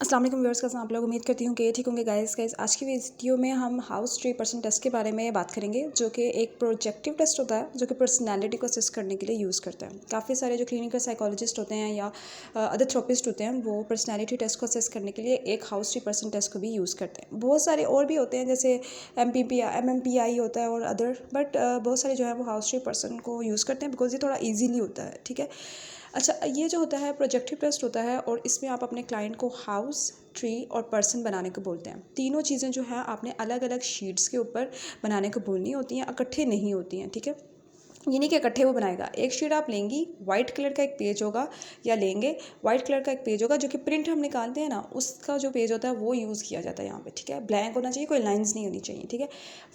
अस्सलाम वालेकुम व्यूअर्स, कैसे आप लोग? उम्मीद करती हूँ कि ठीक होंगे। गाइस आज की वीडियो में हम हाउस ट्री पर्सन टेस्ट के बारे में बात करेंगे, जो कि एक प्रोजेक्टिव टेस्ट होता है जो कि पर्सनालिटी को असेस करने के लिए यूज़ करता है। काफ़ी सारे जो क्लिनिकल साइकोलॉजिस्ट होते हैं या अदर थेरेपिस्ट होते हैं, वो पर्सनालिटी टेस्ट को असेस करने के लिए एक हाउस ट्री पर्सन टेस्ट को भी यूज़ करते हैं। बहुत सारे और भी होते हैं, जैसे MMPI होता है और अदर, बट बहुत सारे जो है वो हाउस ट्री पर्सन को यूज़ करते हैं बिकॉज ये थोड़ा ईजीली होता है। ठीक है, अच्छा, ये जो होता है प्रोजेक्टिव टेस्ट होता है और इसमें आप अपने क्लाइंट को हाउस, ट्री और पर्सन बनाने को बोलते हैं। तीनों चीज़ें जो है आपने अलग अलग शीट्स के ऊपर बनाने को बोलनी होती हैं, इकट्ठे नहीं होती हैं। ठीक है, ये नहीं कि इकट्ठे वो बनाएगा। एक शीट आप लेंगी, वाइट कलर का एक पेज होगा, या लेंगे वाइट कलर का एक पेज होगा जो कि प्रिंट हम निकालते हैं ना, उसका जो पेज होता है वो यूज़ किया जाता है यहाँ पे। ठीक है, ब्लैंक होना चाहिए, कोई लाइंस नहीं होनी चाहिए। ठीक है,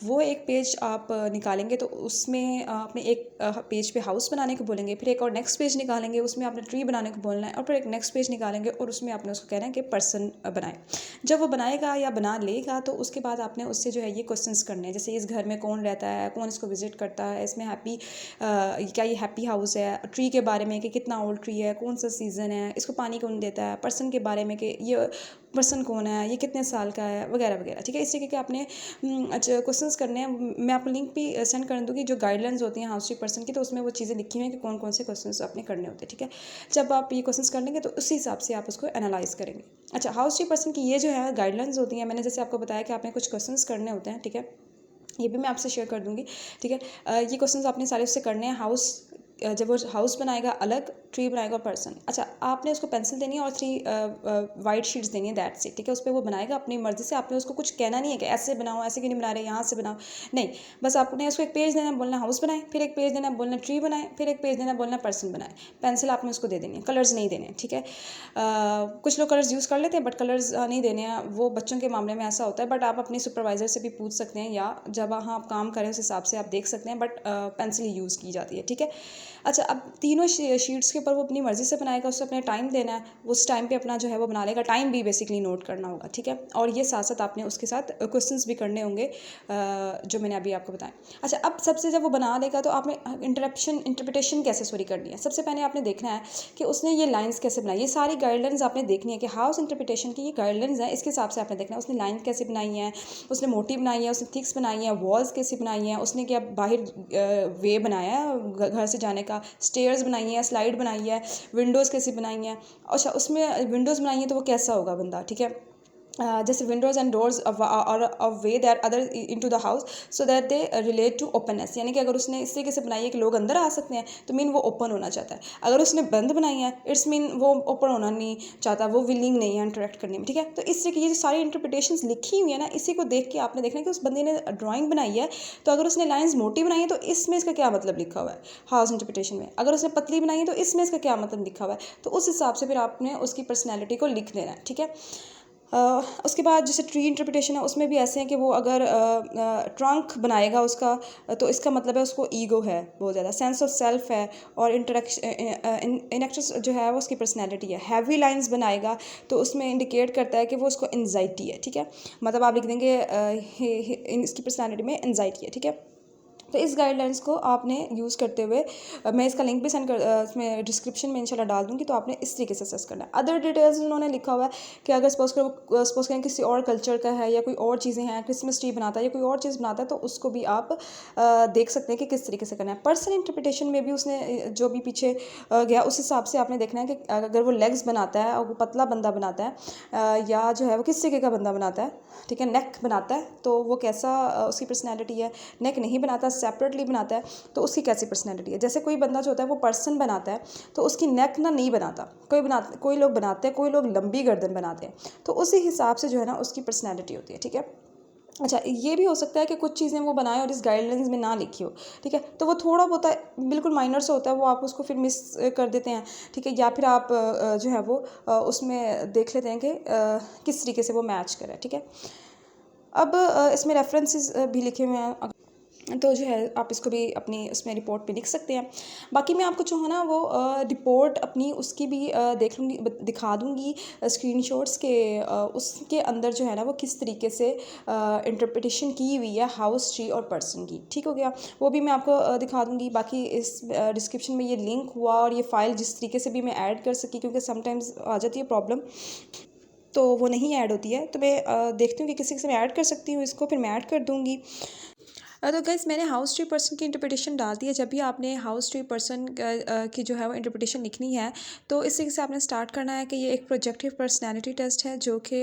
वो एक पेज आप निकालेंगे तो उसमें आपने एक पेज पे हाउस बनाने को बोलेंगे, फिर एक और नेक्स्ट पेज निकालेंगे, उसमें आपने ट्री बनाने को बोलना है, और फिर एक नेक्स्ट पेज निकालेंगे और उसमें आपने उसको कहना है कि पर्सन बनाए। जब वो बनाएगा या बना लेगा तो उसके बाद आपने उससे जो है ये क्वेश्चंस करने हैं, जैसे इस घर में कौन रहता है, कौन इसको विजिट करता है, इसमें क्या ये हैप्पी हाउस है, ट्री के बारे में कि कितना ओल्ड ट्री है, कौन सा सीज़न है, इसको पानी कौन देता है, पर्सन के बारे में कि ये पर्सन कौन है, ये कितने साल का है, वगैरह वगैरह। ठीक है, इस तरीके के आपने अच्छा क्वेश्चंस करने हैं। मैं आपको लिंक भी सेंड कर दूँगी जो गाइडलाइंस होती हैं हाउस ट्री पर्सन की, तो उसमें वो चीज़ें लिखी हुई हैं कि कौन कौन से क्वेश्चंस आपने करने होते हैं। ठीक है, जब आप ये क्वेश्चंस कर लेंगे तो उसी हिसाब से आप उसको एनालाइज करेंगे। अच्छा, हाउस ट्री पर्सन की ये जो है गाइडलाइंस होती हैं, मैंने जैसे आपको बताया कि आपने कुछ क्वेश्चंस करने होते हैं। ठीक है, ये भी मैं आपसे शेयर कर दूँगी। ठीक है, ये क्वेश्चंस आपने सारे उससे करने हैं। हाउस, जब वो हाउस बनाएगा अलग, ट्री बनाएगा पर्सन। अच्छा, आपने उसको पेंसिल देनी है और 3 वाइट शीट्स देनी है, दैट्स इट। ठीक है, उस पर वो बनाएगा अपनी मर्ज़ी से। आपने उसको कुछ कहना नहीं है कि ऐसे बनाओ, ऐसे क्यों नहीं बना रहे, यहाँ से बनाओ, नहीं। बस आपने उसको एक पेज देना है, बोलना हाउस बनाए, फिर एक पेज देना है, बोलना ट्री बनाए, फिर एक पेज देना है, बोलना पर्सन बनाए। पेंसिल आपने उसको दे देनी है, कलर्स नहीं देने। ठीक है, कुछ लोग कलर्स यूज़ कर लेते हैं बट कलर्स नहीं देने हैं, वो बच्चों के मामले में ऐसा होता है। बट आप अपने सुपरवाइज़र से भी पूछ सकते हैं, या जब वहाँ आप काम करें उस हिसाब से आप देख सकते हैं, बट पेंसिल यूज़ की जाती है। ठीक है, अच्छा, अब तीनों शीट्स के ऊपर वो अपनी मर्ज़ी से बनाएगा, उससे अपने टाइम देना है, उस टाइम पे अपना जो है वो बना लेगा। टाइम भी बेसिकली नोट करना होगा। ठीक है, और ये साथ साथ आपने उसके साथ क्वेश्चंस भी करने होंगे जो मैंने अभी आपको बताया। अच्छा, अब सबसे जब वो बना लेगा तो आपने इंटरप्रिटेशन कैसे करनी है। सबसे पहले आपने देखना है कि उसने ये लाइन्स कैसे बनाई। ये सारी गाइडलाइंस आपने देखनी है कि हाउस इंटरप्रिटेशन की ये गाइडलाइंस है, इसके हिसाब से आपने देखना है उसने लाइन कैसे बनाई है, उसने मोटी बनाई है, उसने थिक्स बनाई है, वॉल्स कैसी बनाई हैं, उसने क्या बाहर वे बनाया है घर से जाने का, स्टेयर्स बनाई हैं, स्लाइड बनाई है, विंडोज़ कैसी बनाई हैं। अच्छा, उसमें विंडोज़ बनाई हैं तो वो कैसा होगा बंदा। ठीक है, जैसे विंडोज़ एंड डोर्स और way that other into the house so that they relate to openness, यानी कि अगर उसने इस तरीके से बनाई है कि लोग अंदर आ सकते हैं तो मीन वो ओपन होना चाहता है। अगर उसने बंद बनाई है इट्स मीन वो ओपन होना नहीं चाहता, वो विलिंग नहीं है इंटरेक्ट करने में। ठीक है, तो इस तरीके ये जो सारी इंटरप्रिटेशंस लिखी हुई है ना, इसी को देख के आपने देखना है कि उस बंदे ने ड्राइंग बनाई है तो अगर उसने लाइन्स मोटी बनाई है तो इसमें इसका क्या मतलब लिखा हुआ है हाउस इंटरप्रिटेशन में। अगर उसने पतली बनाई है तो इसमें इसका क्या मतलब लिखा हुआ है, तो उस हिसाब से फिर आपने उसकी पर्सनैलिटी को लिख देना है। ठीक है, उसके बाद जैसे ट्री इंटरप्रिटेशन है, उसमें भी ऐसे हैं कि वो अगर ट्रंक बनाएगा उसका, तो इसका मतलब है उसको ईगो है, बहुत ज़्यादा सेंस ऑफ सेल्फ है, और इनेक्ट्रेस जो है वो उसकी पर्सनैलिटी है। हैवी लाइंस बनाएगा तो उसमें इंडिकेट करता है कि वो उसको एनजाइटी है। ठीक है, मतलब आप लिख देंगे इसकी पर्सनैलिटी में एनजाइटी है। ठीक है, तो इस गाइडलाइंस को आपने यूज़ करते हुए मैं इसका लिंक भी सेंड कर इसमें डिस्क्रिप्शन में इंशाल्लाह डाल दूँगी, तो आपने इस तरीके से असेस करना है। अदर डिटेल्स उन्होंने लिखा हुआ है कि अगर सपोज करें किसी और कल्चर का है या कोई और चीज़ें हैं, क्रिसमस ट्री बनाता है या कोई और चीज़ बनाता है, तो उसको भी आप देख सकते हैं कि किस तरीके से करना है। पर्सन इंटरप्रिटेशन में भी उसने जो भी पीछे गया उस हिसाब से आपने देखना है कि अगर वो लेग्स बनाता है और वो पतला बंदा बनाता है या जो है वो किस तरीके का बंदा बनाता है। ठीक है, नेक बनाता है तो वो कैसा उसकी पर्सनैलिटी है, नेक नहीं बनाता सेपरेटली बनाता है तो उसकी कैसी पर्सनैलिटी है। जैसे कोई बंदा जो होता है वो पर्सन बनाता है तो उसकी नेक ना नहीं बनाता, कोई लोग बनाते हैं, कोई लोग लंबी गर्दन बनाते हैं, तो उसी हिसाब से जो है ना उसकी पर्सनैलिटी होती है। ठीक है, अच्छा, ये भी हो सकता है कि कुछ चीज़ें वो बनाए और इस गाइडलाइंस में ना लिखी हो। ठीक है, तो वो थोड़ा बहुत बिल्कुल माइनर से होता है, वो आप उसको फिर मिस कर देते हैं। ठीक है, या फिर आप जो है वो उसमें देख लेते हैं कि किस तरीके से वो मैच करे। ठीक है, अब इसमें रेफरेंसेस भी लिखे हुए हैं, तो जो है आप इसको भी अपनी उसमें रिपोर्ट पे लिख सकते हैं। बाकी मैं आपको जो है ना वो रिपोर्ट अपनी उसकी भी देख लूँगी, दिखा दूँगी स्क्रीनशॉट्स के, उसके अंदर जो है ना वो किस तरीके से इंटरप्रिटेशन की हुई है हाउस, ट्री और पर्सन की। ठीक हो गया, वो भी मैं आपको दिखा दूँगी। बाकी इस डिस्क्रिप्शन में ये लिंक हुआ और ये फ़ाइल जिस तरीके से भी मैं ऐड कर सकी, क्योंकि समटाइम्स आ जाती है प्रॉब्लम, तो वो नहीं ऐड होती है। तो मैं देखती हूँ कि किसी से मैं ऐड कर सकती हूँ इसको, फिर मैं ऐड कर दूँगी। तो गाइस मैंने हाउस ट्री पर्सन की इंटरप्रिटेशन डाल दी है। जब भी आपने हाउस ट्री पर्सन की जो है वो इंटरप्रिटेशन लिखनी है, तो इस तरीके से आपने स्टार्ट करना है कि ये एक प्रोजेक्टिव पर्सनैलिटी टेस्ट है जो कि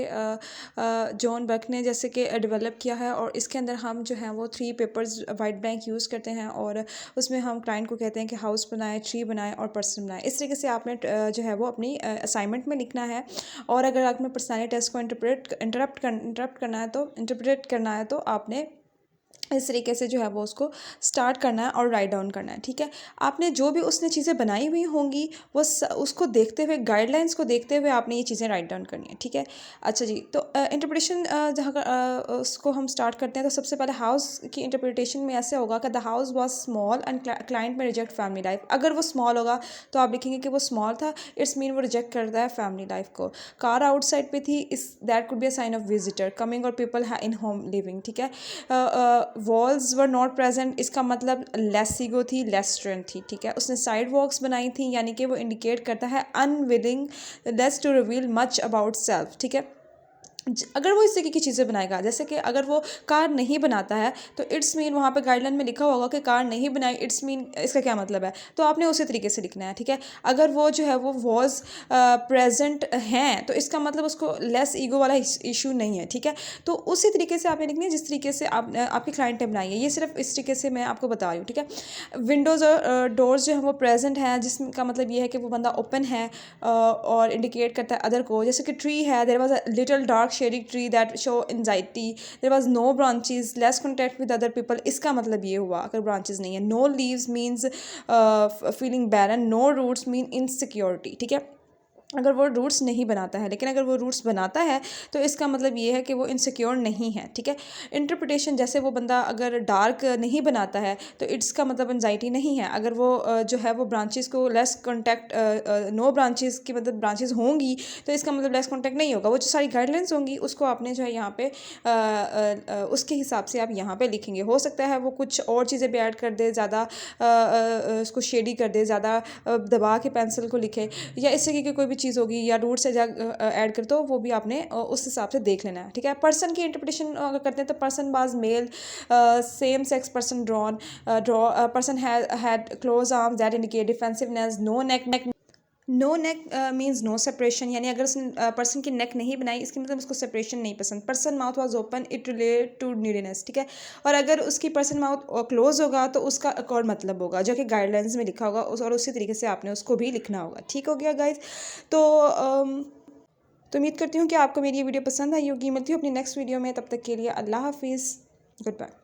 जॉन बर्क ने जैसे कि डेवलप किया है। और इसके अंदर हम जो है वो 3 पेपर्स वाइट ब्लैंक यूज़ करते हैं और उसमें हम क्लाइंट को कहते हैं कि हाउस बनाए, ट्री बनाए और पर्सन बनाए। इस तरीके से आपने जो है वो अपनी असाइनमेंट में लिखना है। और अगर आपने पर्सनैलिटी टेस्ट को इंटरप्ट करना है तो आपने इस तरीके से जो है वो उसको स्टार्ट करना है और राइट डाउन करना है। ठीक है, आपने जो भी उसने चीज़ें बनाई हुई होंगी वो उसको देखते हुए, गाइडलाइंस को देखते हुए आपने ये चीज़ें राइट डाउन करनी है। ठीक है, अच्छा जी, तो इंटरप्रिटेशन जहाँ उसको हम स्टार्ट करते हैं तो सबसे पहले हाउस की इंटरप्रिटेशन में ऐसे होगा कि the house was small and client में रिजेक्ट फैमिली लाइफ। अगर वो स्मॉल होगा तो आप लिखेंगे कि वो स्मॉल था, इट्स मीन वो रिजेक्ट करता है फैमिली लाइफ को। कार आउटसाइड पे थी, इस that could be a sign of visitor coming और पीपल इन होम लिविंग। ठीक है, वॉल्स वर नॉट प्रेजेंट, इसका मतलब लेस ईगो थी, लेस स्ट्रेंथ थी। ठीक है, उसने साइड वॉक्स बनाई थी, यानी कि वो इंडिकेट करता है unwillingness to reveal much about self. ठीक है, अगर वो इस तरीके की चीज़ें बनाएगा, जैसे कि अगर वो कार नहीं बनाता है तो इट्स मीन वहाँ पे गाइडलाइन में लिखा होगा कि कार नहीं बनाई, इट्स मीन इसका क्या मतलब है, तो आपने उसी तरीके से लिखना है। ठीक है, अगर वो जो है वो वॉज प्रेजेंट हैं तो इसका मतलब उसको लेस ईगो वाला इशू नहीं है। ठीक है, तो उसी तरीके से आपने लिखनी है जिस तरीके से आप आपके क्लाइंट ने बनाई है। ये सिर्फ इस तरीके से मैं आपको बता रही हूँ। ठीक है, विंडोज़ और डोर्स जो है वो प्रेजेंट हैं, जिसका मतलब ये है कि वो बंदा ओपन है और इंडिकेट करता है अदर को। जैसे कि ट्री है, there was a little dark shady tree that show anxiety, there was no branches, less contact with other people, इसका मतलब ये हुआ अगर branches नहीं है। no leaves means feeling barren, no roots mean insecurity। ठीक है, अगर वो रूट्स नहीं बनाता है, लेकिन अगर वो रूट्स बनाता है तो इसका मतलब ये है कि वो इनसिक्योर नहीं है। ठीक है, इंटरप्रिटेशन जैसे वो बंदा अगर डार्क नहीं बनाता है तो इट्स का मतलब एनजाइटी नहीं है। अगर वो जो है वो ब्रांचेस को लेस कॉन्टैक्ट, नो ब्रांचेस की मतलब ब्रांचेस होंगी तो इसका मतलब लेस कॉन्टैक्ट नहीं होगा। वो जो सारी गाइडलाइंस होंगी उसको आपने जो है यहाँ पे उसके हिसाब से आप यहाँ पे लिखेंगे। हो सकता है वो कुछ और चीज़ें भी ऐड कर दे, ज़्यादा उसको शेडी कर दे, ज़्यादा दबा के पेंसिल को लिखे, या इस तरीके की कोई भी चीज़ होगी, या रूट से ऐड कर दो, वो भी आपने उस हिसाब से देख लेना है। ठीक है, पर्सन की इंटरप्रिटेशन अगर करते हैं तो person was male, same sex person person had close arms that indicate defensiveness, no neck means no separation, यानी अगर उस पर्सन की नेक नहीं बनाई इसकी मतलब उसको सेपरेशन नहीं पसंद। Person mouth was open, it relate to neediness. ठीक है, और अगर उसकी पर्सन माउथ क्लोज होगा तो उसका एक और मतलब होगा जो कि गाइडलाइंस में लिखा होगा और उसी तरीके से आपने उसको भी लिखना होगा। ठीक हो गया गाइज, तो उम्मीद करती हूँ कि आपको मेरी ये वीडियो पसंद आई होगी। मिलती हूँ अपनी नेक्स्ट वीडियो में, तब तक के लिए अल्लाह हाफिज़, गुड बाय।